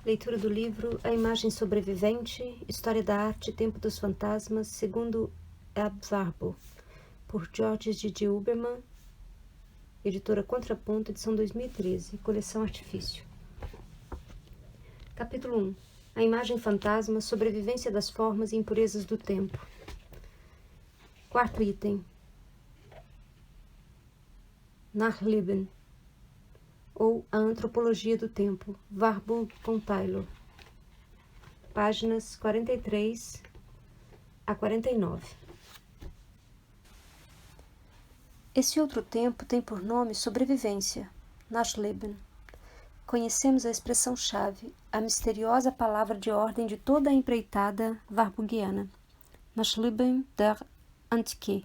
Leitura do livro A Imagem Sobrevivente, História da Arte e Tempo dos Fantasmas, segundo Ab Warburg, por Georges G. Huberman, editora Contraponto, edição 2013, coleção Artifício. Capítulo 1. A Imagem Fantasma, Sobrevivência das Formas e Impurezas do Tempo. Quarto item. Nachleben, ou A Antropologia do Tempo, Warburg com Taylor. Páginas 43 a 49. Esse outro tempo tem por nome sobrevivência, Nachleben. Conhecemos a expressão-chave, a misteriosa palavra de ordem de toda a empreitada warburgiana, Nachleben der Antike.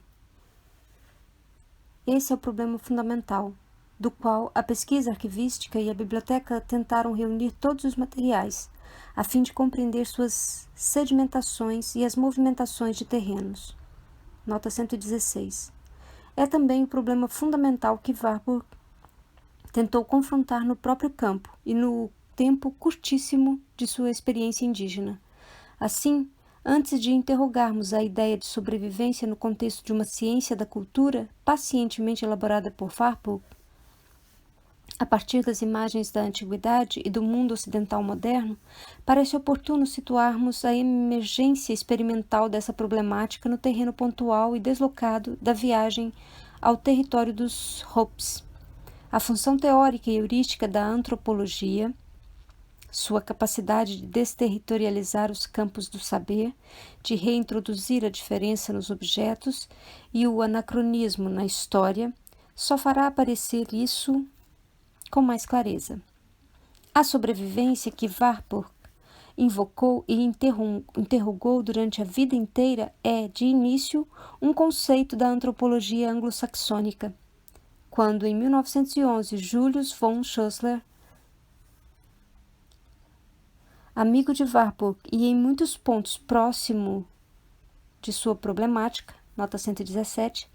Esse é o problema fundamental, do qual a pesquisa arquivística e a biblioteca tentaram reunir todos os materiais, a fim de compreender suas sedimentações e as movimentações de terrenos. Nota 116. É também o problema fundamental que Warburg tentou confrontar no próprio campo e no tempo curtíssimo de sua experiência indígena. Assim, antes de interrogarmos a ideia de sobrevivência no contexto de uma ciência da cultura pacientemente elaborada por Warburg, a partir das imagens da antiguidade e do mundo ocidental moderno, parece oportuno situarmos a emergência experimental dessa problemática no terreno pontual e deslocado da viagem ao território dos Hopes. A função teórica e heurística da antropologia, sua capacidade de desterritorializar os campos do saber, de reintroduzir a diferença nos objetos e o anacronismo na história, só fará aparecer isso com mais clareza. A sobrevivência que Warburg invocou e interrogou durante a vida inteira é, de início, um conceito da antropologia anglo-saxônica. Quando, em 1911, Julius von Schussler, amigo de Warburg e em muitos pontos próximo de sua problemática, nota 117,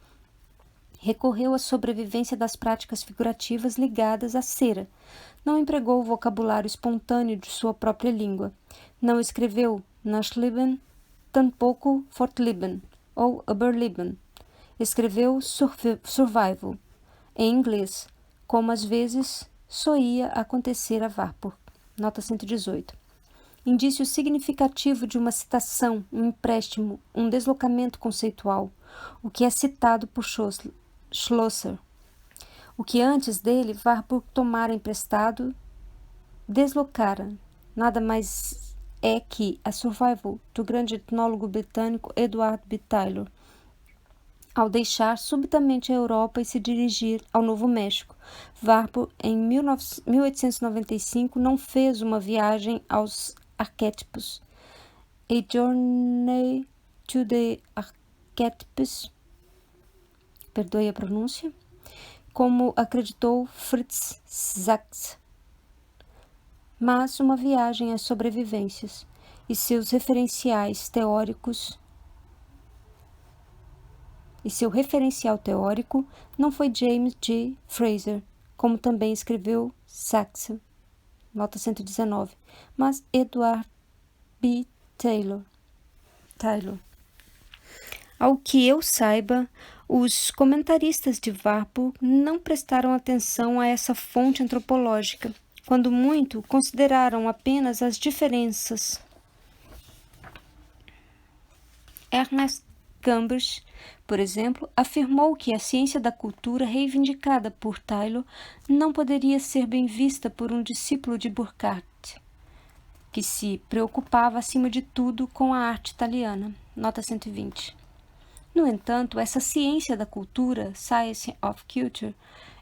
recorreu à sobrevivência das práticas figurativas ligadas à cera, não empregou o vocabulário espontâneo de sua própria língua, não escreveu Nachleben, tampouco Fortleben ou Überleben, escreveu Survival, em inglês, como às vezes soía acontecer a Warburg, nota 118. Indício significativo de uma citação, um empréstimo, um deslocamento conceitual, o que é citado por Schlosser. O que antes dele Warburg tomara emprestado, deslocara. Nada mais é que a Survival do grande etnólogo britânico Edward B. Taylor, ao deixar subitamente a Europa e se dirigir ao Novo México. Warburg, em 1895, não fez uma viagem aos arquétipos. A Journey to the Archetypes, perdoe a pronúncia, como acreditou Fritz Sachs, mas uma viagem às sobrevivências, e seus referenciais teóricos e seu referencial teórico não foi James G. Fraser, como também escreveu Sachs, nota 119, mas Edward B. Taylor. Ao que eu saiba, os comentaristas de Warburg não prestaram atenção a essa fonte antropológica, quando muito consideraram apenas as diferenças. Ernest Gambich, por exemplo, afirmou que a ciência da cultura reivindicada por Taylor não poderia ser bem vista por um discípulo de Burckhardt, que se preocupava acima de tudo com a arte italiana, nota 120. No entanto, essa ciência da cultura, Science of Culture,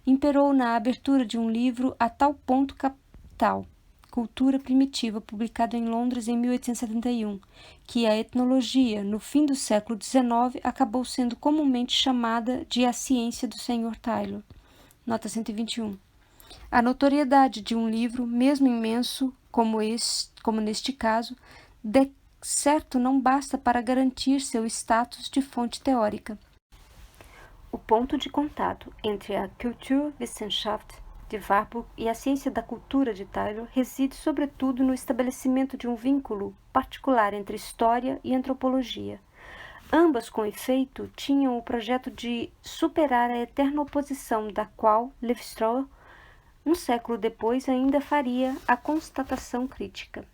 imperou na abertura de um livro a tal ponto capital, Cultura Primitiva, publicado em Londres em 1871, que a etnologia, no fim do século XIX, acabou sendo comumente chamada de a ciência do Sr. Taylor. Nota 121. A notoriedade de um livro, mesmo imenso, como neste caso, de certo não basta para garantir seu status de fonte teórica. O ponto de contato entre a Kulturwissenschaft de Warburg e a ciência da cultura de Taylor reside sobretudo no estabelecimento de um vínculo particular entre história e antropologia. Ambas, com efeito, tinham o projeto de superar a eterna oposição da qual Lévi-Strauss, um século depois, ainda faria a constatação crítica.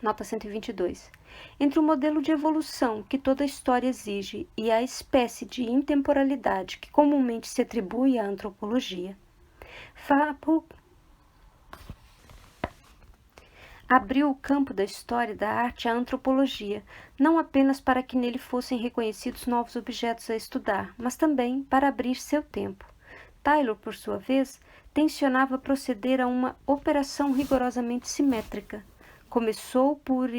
Nota 122. Entre o modelo de evolução que toda história exige e a espécie de intemporalidade que comumente se atribui à antropologia, Warburg abriu o campo da história da arte à antropologia, não apenas para que nele fossem reconhecidos novos objetos a estudar, mas também para abrir seu tempo. Taylor, por sua vez, tensionava proceder a uma operação rigorosamente simétrica. Começou por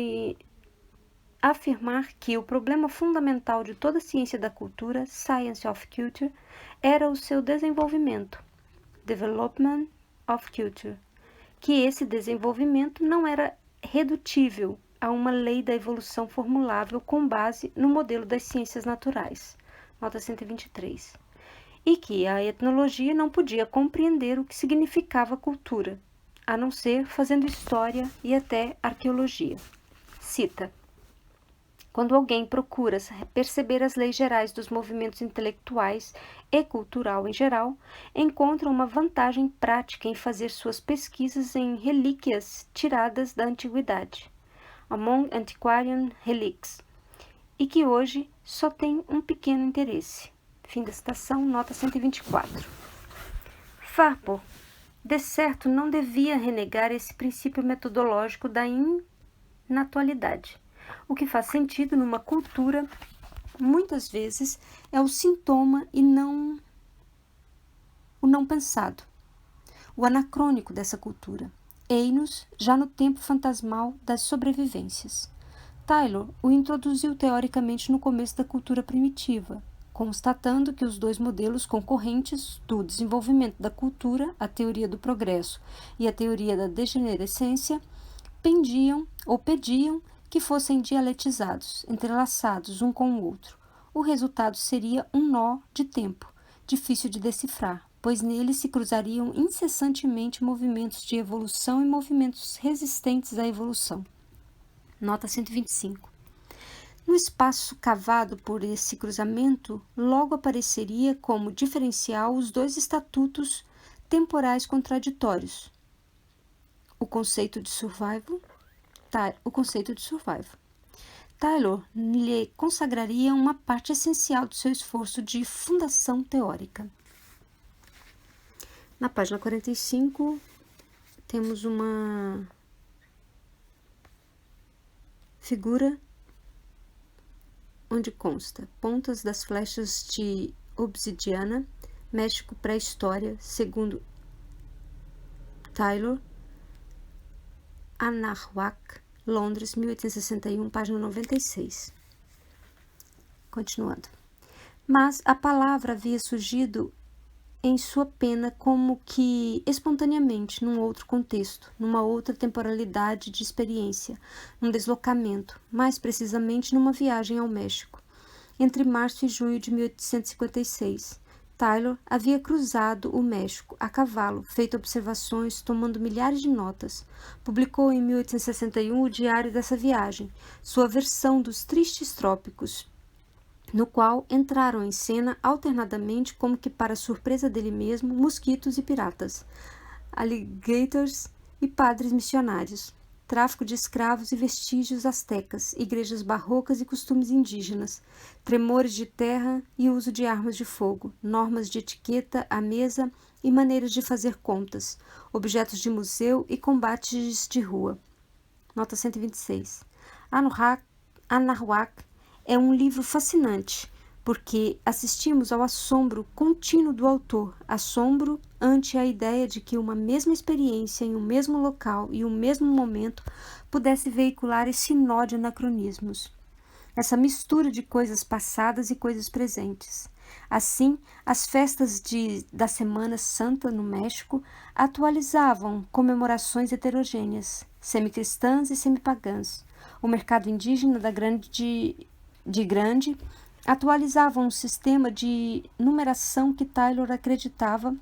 afirmar que o problema fundamental de toda a ciência da cultura, Science of Culture, era o seu desenvolvimento, Development of Culture, que esse desenvolvimento não era redutível a uma lei da evolução formulável com base no modelo das ciências naturais, nota 123, e que a etnologia não podia compreender o que significava cultura, a não ser fazendo história e até arqueologia. Cita: quando alguém procura perceber as leis gerais dos movimentos intelectuais e cultural em geral, encontra uma vantagem prática em fazer suas pesquisas em relíquias tiradas da antiguidade, Among Antiquarian Relics, e que hoje só tem um pequeno interesse. Fim da citação, nota 124. Warburg, de certo, não devia renegar esse princípio metodológico da inatualidade. O que faz sentido numa cultura, muitas vezes, é o sintoma e não o não pensado, o anacrônico dessa cultura. Eis-nos já no tempo fantasmal das sobrevivências. Taylor o introduziu teoricamente no começo da cultura primitiva, constatando que os dois modelos concorrentes do desenvolvimento da cultura, a teoria do progresso e a teoria da degenerescência, pediam que fossem dialetizados, entrelaçados um com o outro. O resultado seria um nó de tempo, difícil de decifrar, pois nele se cruzariam incessantemente movimentos de evolução e movimentos resistentes à evolução. Nota 125. No espaço cavado por esse cruzamento, logo apareceria como diferencial os dois estatutos temporais contraditórios. O conceito de survival. Taylor lhe consagraria uma parte essencial do seu esforço de fundação teórica. Na página 45, temos uma figura onde consta pontas das flechas de obsidiana, México pré-história, segundo Taylor, Anahuac, Londres, 1861, página 96. Continuando. Mas a palavra havia surgido em sua pena como que espontaneamente, num outro contexto, numa outra temporalidade de experiência, num deslocamento, mais precisamente numa viagem ao México. Entre março e junho de 1856, Taylor havia cruzado o México a cavalo, feito observações, tomando milhares de notas. Publicou em 1861 o diário dessa viagem, sua versão dos tristes trópicos, no qual entraram em cena alternadamente, como que para surpresa dele mesmo, mosquitos e piratas, alligators e padres missionários, tráfico de escravos e vestígios astecas, igrejas barrocas e costumes indígenas, tremores de terra e uso de armas de fogo, normas de etiqueta à mesa e maneiras de fazer contas, objetos de museu e combates de rua. Nota 126. Anahuac é um livro fascinante, porque assistimos ao assombro contínuo do autor, assombro ante a ideia de que uma mesma experiência em um mesmo local e um mesmo momento pudesse veicular esse nó de anacronismos, essa mistura de coisas passadas e coisas presentes. Assim, as festas da Semana Santa no México atualizavam comemorações heterogêneas, semicristãs e semipagãs. O mercado indígena de Grande atualizava um sistema de numeração que Taylor acreditava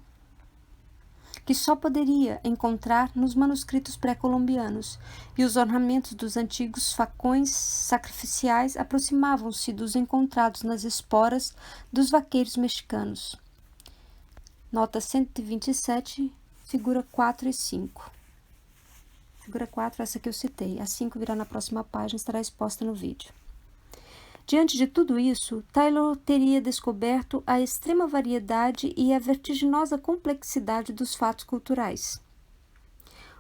que só poderia encontrar nos manuscritos pré-colombianos, e os ornamentos dos antigos facões sacrificiais aproximavam-se dos encontrados nas esporas dos vaqueiros mexicanos. Nota 127, figura 4 e 5. Figura 4, essa que eu citei. A 5 virá na próxima página, estará exposta no vídeo. Diante de tudo isso, Taylor teria descoberto a extrema variedade e a vertiginosa complexidade dos fatos culturais,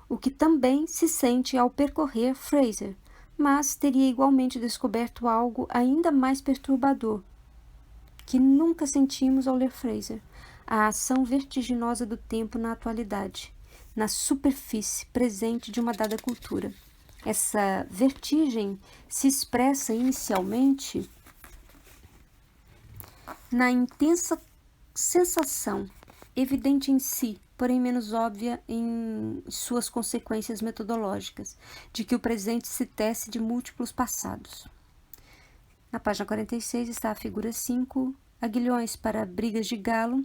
o que também se sente ao percorrer Fraser, mas teria igualmente descoberto algo ainda mais perturbador, que nunca sentimos ao ler Fraser: a ação vertiginosa do tempo na atualidade, na superfície presente de uma dada cultura. Essa vertigem se expressa inicialmente na intensa sensação, evidente em si, porém menos óbvia em suas consequências metodológicas, de que o presente se tece de múltiplos passados. Na página 46 está a figura 5, aguilhões para brigas de galo,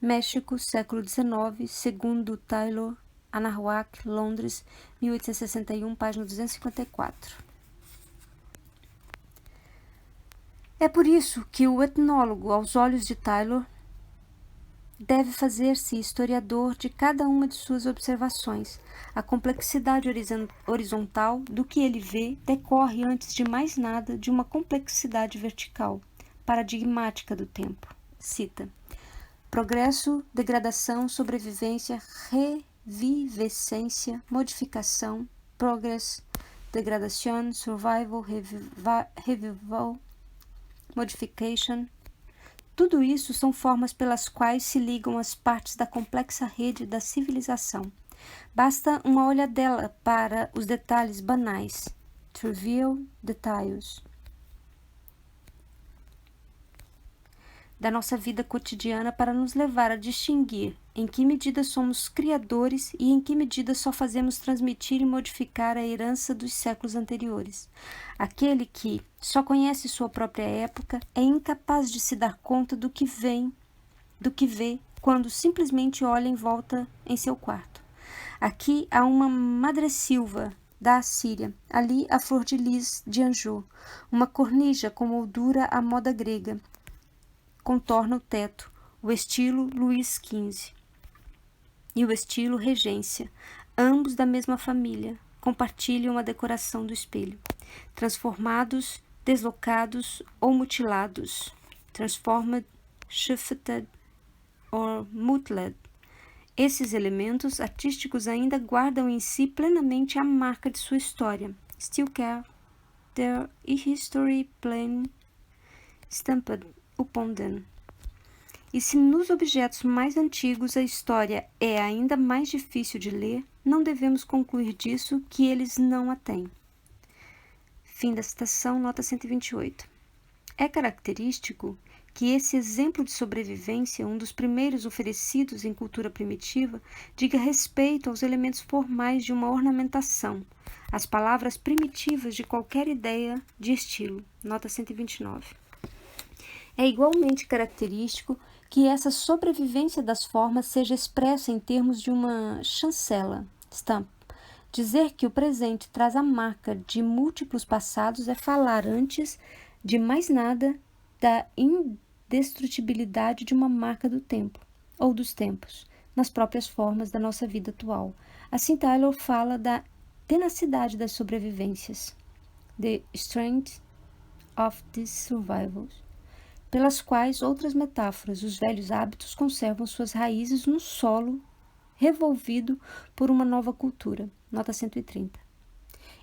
México, século XIX, segundo Taylor, Anahuac, Londres, 1861, página 254. É por isso que o etnólogo, aos olhos de Taylor, deve fazer-se historiador de cada uma de suas observações. A complexidade horizontal do que ele vê decorre, antes de mais nada, de uma complexidade vertical, paradigmática do tempo. Cita: progresso, degradação, sobrevivência, revivescência, modificação, progress, degradation, survival, revival, modification. Tudo isso são formas pelas quais se ligam as partes da complexa rede da civilização. Basta uma olhadela para os detalhes banais, trivial details, da nossa vida cotidiana para nos levar a distinguir em que medida somos criadores e em que medida só fazemos transmitir e modificar a herança dos séculos anteriores. Aquele que só conhece sua própria época é incapaz de se dar conta do que vê quando simplesmente olha em volta em seu quarto. Aqui há uma madressilva da Assíria, ali a flor de lis de Anjou, uma cornija com moldura à moda grega, contorna o teto, o estilo Luís XV e o estilo Regência, ambos da mesma família, compartilham a decoração do espelho. Transformados, deslocados ou mutilados, transformed, shifted or mutiled. Esses elementos artísticos ainda guardam em si plenamente a marca de sua história. Still carry their history plain stamped upon them. E se nos objetos mais antigos a história é ainda mais difícil de ler, não devemos concluir disso que eles não a têm. Fim da citação, nota 128. É característico que esse exemplo de sobrevivência, um dos primeiros oferecidos em cultura primitiva, diga respeito aos elementos formais de uma ornamentação, às palavras primitivas de qualquer ideia de estilo. Nota 129. É igualmente característico que essa sobrevivência das formas seja expressa em termos de uma chancela, stamp. Dizer que o presente traz a marca de múltiplos passados é falar, antes de mais nada, da indestrutibilidade de uma marca do tempo, ou dos tempos, nas próprias formas da nossa vida atual. Assim, Taylor fala da tenacidade das sobrevivências, the strength of these survivals, pelas quais outras metáforas, os velhos hábitos conservam suas raízes no solo revolvido por uma nova cultura. Nota 130.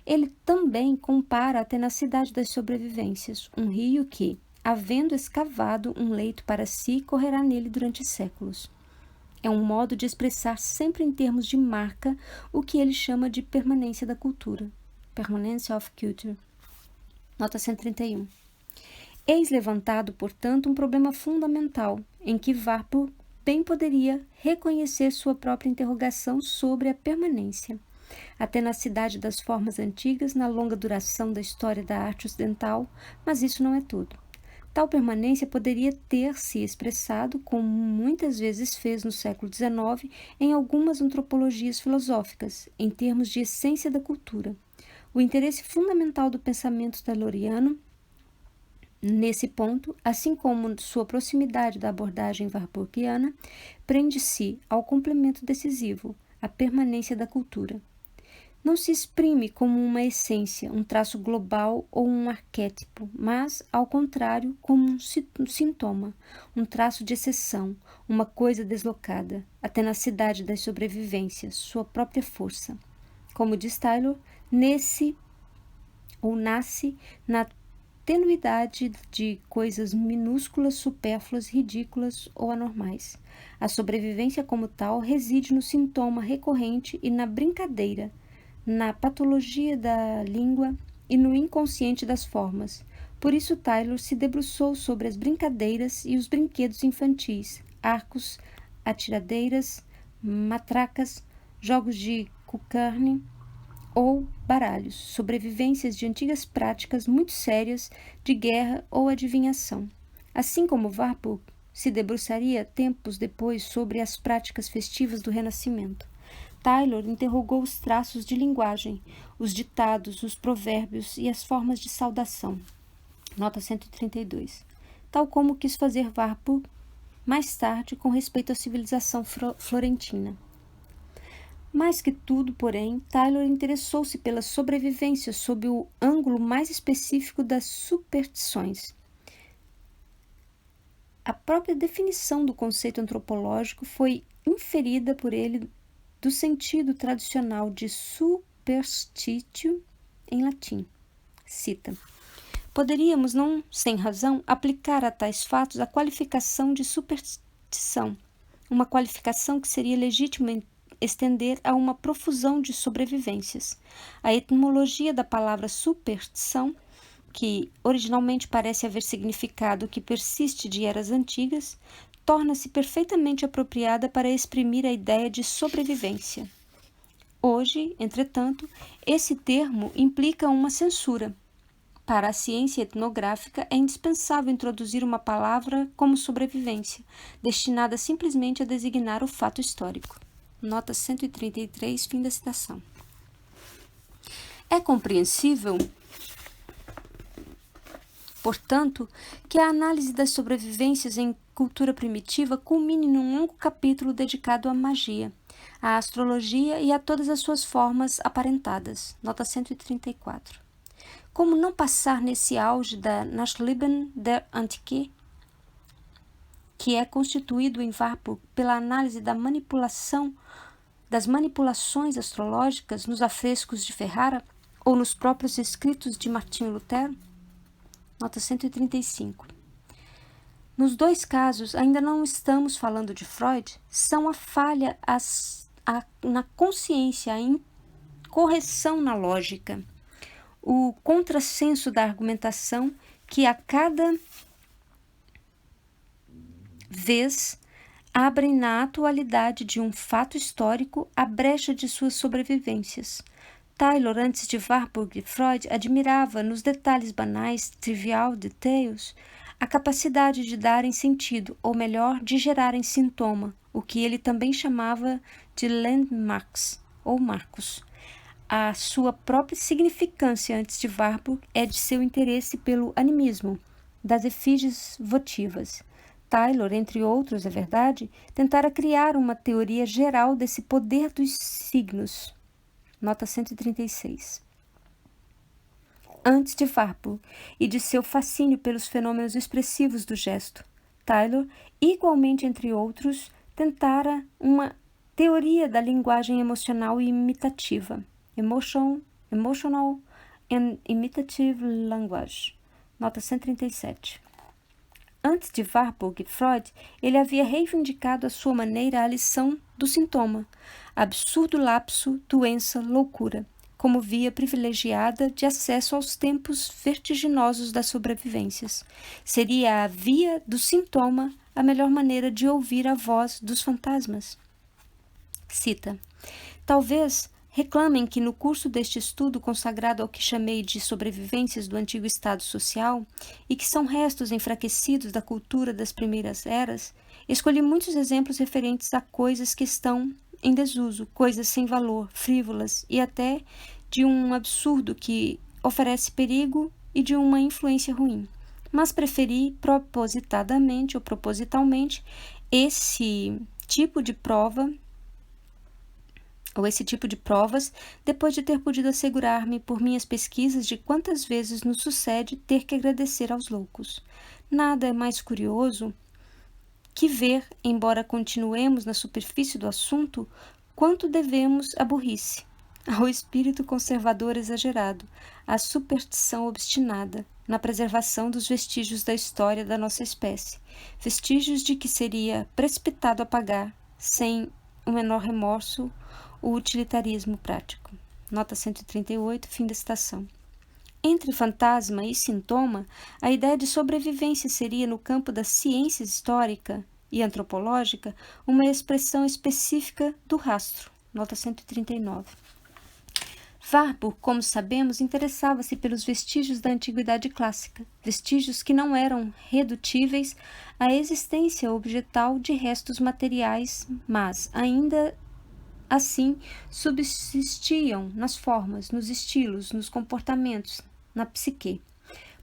Ele também compara a tenacidade das sobrevivências, um rio que, havendo escavado um leito para si, correrá nele durante séculos. É um modo de expressar sempre em termos de marca o que ele chama de permanência da cultura. Permanence of culture. Nota 131. Eis levantado, portanto, um problema fundamental, em que Warburg bem poderia reconhecer sua própria interrogação sobre a permanência, a tenacidade das formas antigas na longa duração da história da arte ocidental, mas isso não é tudo. Tal permanência poderia ter se expressado, como muitas vezes fez no século XIX, em algumas antropologias filosóficas, em termos de essência da cultura. O interesse fundamental do pensamento tayloriano nesse ponto, assim como sua proximidade da abordagem warburgiana, prende-se ao complemento decisivo, a permanência da cultura. Não se exprime como uma essência, um traço global ou um arquétipo, mas, ao contrário, como um sintoma, um traço de exceção, uma coisa deslocada, a tenacidade das sobrevivências, sua própria força. Como diz Taylor, nasce na tenuidade de coisas minúsculas, supérfluas, ridículas ou anormais. A sobrevivência como tal reside no sintoma recorrente e na brincadeira, na patologia da língua e no inconsciente das formas. Por isso Taylor se debruçou sobre as brincadeiras e os brinquedos infantis, arcos, atiradeiras, matracas, jogos de cocarne ou baralhos, sobrevivências de antigas práticas muito sérias de guerra ou adivinhação. Assim como Warburg se debruçaria tempos depois sobre as práticas festivas do Renascimento. Taylor interrogou os traços de linguagem, os ditados, os provérbios e as formas de saudação. Nota 132. Tal como quis fazer Warburg mais tarde com respeito à civilização florentina. Mais que tudo, porém, Taylor interessou-se pela sobrevivência sob o ângulo mais específico das superstições. A própria definição do conceito antropológico foi inferida por ele do sentido tradicional de superstitio em latim. Cita: poderíamos, não sem razão, aplicar a tais fatos a qualificação de superstição, uma qualificação que seria legítima estender a uma profusão de sobrevivências. A etimologia da palavra superstição, que originalmente parece haver significado que persiste de eras antigas, torna-se perfeitamente apropriada para exprimir a ideia de sobrevivência. Hoje, entretanto, esse termo implica uma censura. Para a ciência etnográfica, é indispensável introduzir uma palavra como sobrevivência, destinada simplesmente a designar o fato histórico. Nota 133, fim da citação. É compreensível, portanto, que a análise das sobrevivências em cultura primitiva culmine num longo capítulo dedicado à magia, à astrologia e a todas as suas formas aparentadas. Nota 134. Como não passar nesse auge da Nachleben der Antike, que é constituído em Warburg pela análise das manipulações astrológicas nos afrescos de Ferrara ou nos próprios escritos de Martinho Lutero? Nota 135. Nos dois casos, ainda não estamos falando de Freud, são a falha na consciência, a incorreção na lógica, o contrassenso da argumentação que a cada vez abrem na atualidade de um fato histórico a brecha de suas sobrevivências. Taylor, antes de Warburg e Freud, admirava nos detalhes banais, trivial details, a capacidade de darem sentido, ou melhor, de gerarem sintoma, o que ele também chamava de landmarks, ou marcos. A sua própria significância antes de Warburg é de seu interesse pelo animismo, das efígies votivas. Taylor, entre outros, é verdade, tentara criar uma teoria geral desse poder dos signos. Nota 136. Antes de Warburg e de seu fascínio pelos fenômenos expressivos do gesto, Taylor, igualmente entre outros, tentara uma teoria da linguagem emocional e imitativa, Emotional and Imitative Language, nota 137. Antes de Warburg e Freud, ele havia reivindicado à sua maneira a lição do sintoma, absurdo lapso, doença, loucura, como via privilegiada de acesso aos tempos vertiginosos das sobrevivências. Seria a via do sintoma a melhor maneira de ouvir a voz dos fantasmas. Cita: talvez Reclamem que no curso deste estudo consagrado ao que chamei de sobrevivências do antigo estado social, e que são restos enfraquecidos da cultura das primeiras eras, escolhi muitos exemplos referentes a coisas que estão em desuso, coisas sem valor, frívolas e até de um absurdo que oferece perigo e de uma influência ruim. Mas preferi propositadamente ou propositalmente esse tipo de provas, depois de ter podido assegurar-me por minhas pesquisas de quantas vezes nos sucede ter que agradecer aos loucos. Nada é mais curioso que ver, embora continuemos na superfície do assunto, quanto devemos à burrice, ao espírito conservador exagerado, à superstição obstinada, na preservação dos vestígios da história da nossa espécie, vestígios de que seria precipitado apagar, sem o menor remorso, o utilitarismo prático. Nota 138, fim da citação. Entre fantasma e sintoma, a ideia de sobrevivência seria, no campo da ciência histórica e antropológica, uma expressão específica do rastro. Nota 139. Warburg, como sabemos, interessava-se pelos vestígios da antiguidade clássica, vestígios que não eram redutíveis à existência objetal de restos materiais, mas ainda assim subsistiam nas formas, nos estilos, nos comportamentos, na psique.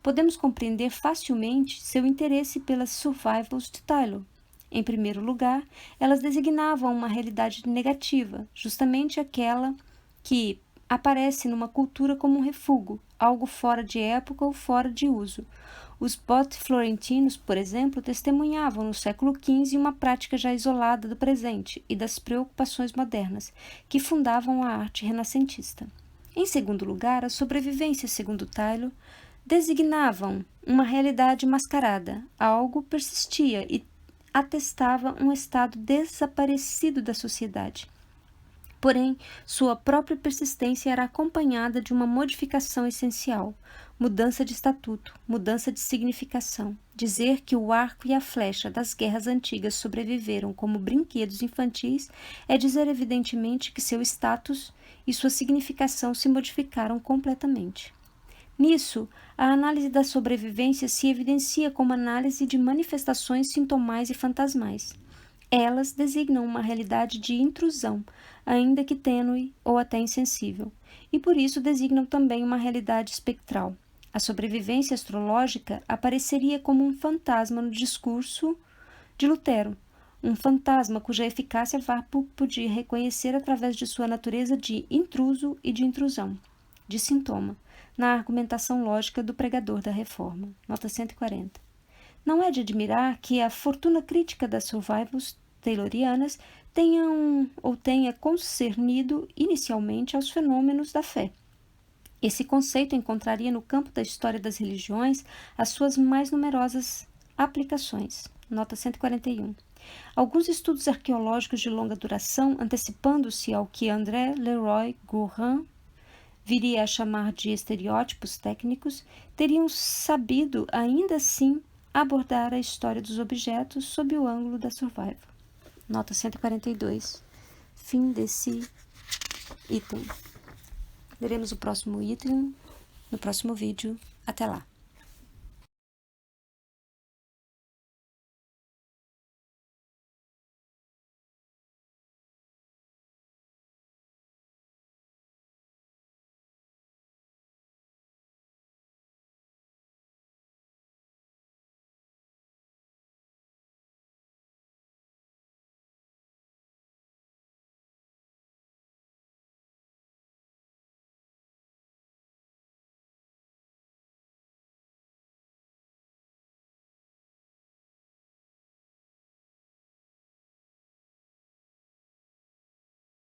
Podemos compreender facilmente seu interesse pelas survivals de Taylor. Em primeiro lugar, elas designavam uma realidade negativa, justamente aquela que aparece numa cultura como um refúgio, algo fora de época ou fora de uso. Os botes florentinos, por exemplo, testemunhavam no século XV uma prática já isolada do presente e das preocupações modernas, que fundavam a arte renascentista. Em segundo lugar, a sobrevivência, segundo Taylor, designavam uma realidade mascarada, algo persistia e atestava um estado desaparecido da sociedade. Porém, sua própria persistência era acompanhada de uma modificação essencial, mudança de estatuto, mudança de significação. Dizer que o arco e a flecha das guerras antigas sobreviveram como brinquedos infantis é dizer evidentemente que seu status e sua significação se modificaram completamente. Nisso, a análise da sobrevivência se evidencia como análise de manifestações sintomais e fantasmais. Elas designam uma realidade de intrusão, ainda que tênue ou até insensível, e por isso designam também uma realidade espectral. A sobrevivência astrológica apareceria como um fantasma no discurso de Lutero, um fantasma cuja eficácia Warburg podia reconhecer através de sua natureza de intruso e de intrusão, de sintoma, na argumentação lógica do pregador da Reforma. Nota 140. Não é de admirar que a fortuna crítica das survivals taylorianas tenha concernido inicialmente aos fenômenos da fé. Esse conceito encontraria no campo da história das religiões as suas mais numerosas aplicações. Nota 141. Alguns estudos arqueológicos de longa duração, antecipando-se ao que André Leroy-Gourhan viria a chamar de estereótipos técnicos, teriam sabido, ainda assim, abordar a história dos objetos sob o ângulo da survival. Nota 142. Fim desse item. Veremos o próximo item no próximo vídeo. Até lá!